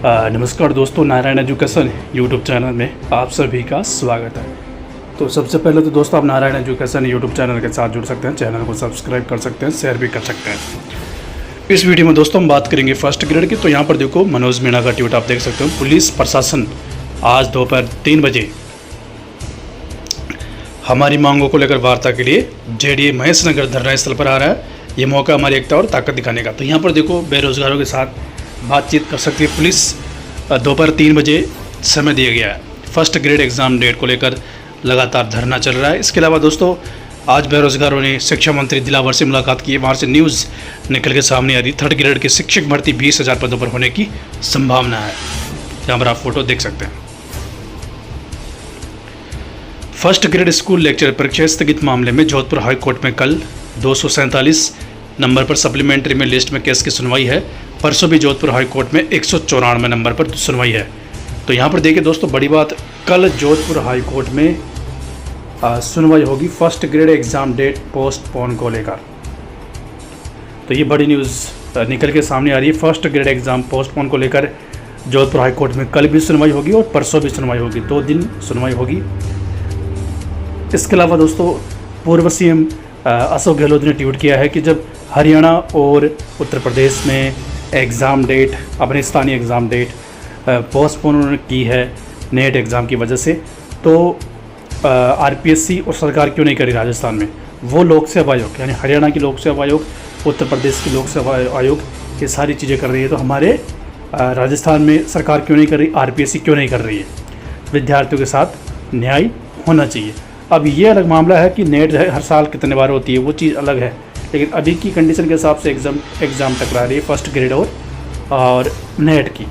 नमस्कार दोस्तों, Narayan education YouTube channel में आप सभी का स्वागत है। तो सबसे पहले तो दोस्तों आप नारायण एजुकेशन यूट्यूब चैनल के साथ जुड़ सकते हैं, चैनल को सब्सक्राइब कर सकते हैं, शेयर भी कर सकते हैं। इस वीडियो में दोस्तों हम बात करेंगे फर्स्ट ग्रेड की। तो यहाँ पर देखो मनोज मीणा का ट्वीट आप देख सकते हो। पुलिस प्रशासन आज दोपहर 3 बजे हमारी मांगों को लेकर वार्ता के लिए जेडीए महेश नगर धरना स्थल पर आ रहा है। ये मौका हमारी एकता और ताकत दिखाने का। तो यहाँ पर देखो बेरोजगारों के साथ बातचीत कर सकती है पुलिस। दोपहर 3 बजे समय दिया गया है। फर्स्ट ग्रेड एग्ज़ाम डेट को लेकर लगातार धरना चल रहा है। इसके अलावा दोस्तों आज बेरोजगारों ने शिक्षा मंत्री दिलावर से मुलाकात की है। वहाँ से न्यूज़ निकल के सामने आ रही। थर्ड ग्रेड के शिक्षक भर्ती 20,000 पदों पर होने की संभावना है। यहाँ पर आप फोटो देख सकते हैं। फर्स्ट ग्रेड स्कूल लेक्चर परीक्षा स्थगित मामले में जोधपुर हाई कोर्ट में कल 247 नंबर पर सप्लीमेंट्री में लिस्ट में केस की सुनवाई है। परसों भी जोधपुर हाई कोर्ट में 194 नंबर पर सुनवाई है। तो यहाँ पर देखिए दोस्तों बड़ी बात, कल जोधपुर हाई कोर्ट में सुनवाई होगी first grade exam date postpone को लेकर। तो ये बड़ी न्यूज़ निकल के सामने आ रही है। फर्स्ट ग्रेड एग्ज़ाम पोस्टपोन को लेकर जोधपुर हाई कोर्ट में कल भी सुनवाई होगी और परसों भी सुनवाई होगी। 2 दिन सुनवाई होगी। इसके अलावा दोस्तों पूर्व सीएम अशोक गहलोत ने ट्वीट किया है कि जब हरियाणा और उत्तर प्रदेश में एग्ज़ाम डेट, अपने स्थानीय एग्ज़ाम डेट पोस्टपोन उन्होंने की है नेट एग्ज़ाम की वजह से, तो आरपीएससी और सरकार क्यों नहीं करी राजस्थान में। वो लोक सेवा आयोग यानी हरियाणा की लोक सेवा आयोग, उत्तर प्रदेश की लोक सेवा आयोग ये सारी चीज़ें कर रही है। तो हमारे राजस्थान में सरकार क्यों नहीं कर रही, आरपीएससी क्यों नहीं कर रही है। विद्यार्थियों के साथ न्याय होना चाहिए। अब ये अलग मामला है कि नेट हर साल कितने बार होती है, वो चीज़ अलग है। लेकिन अभी की कंडीशन के हिसाब से एग्ज़ाम टकरा रही है फर्स्ट ग्रेड और नेट की।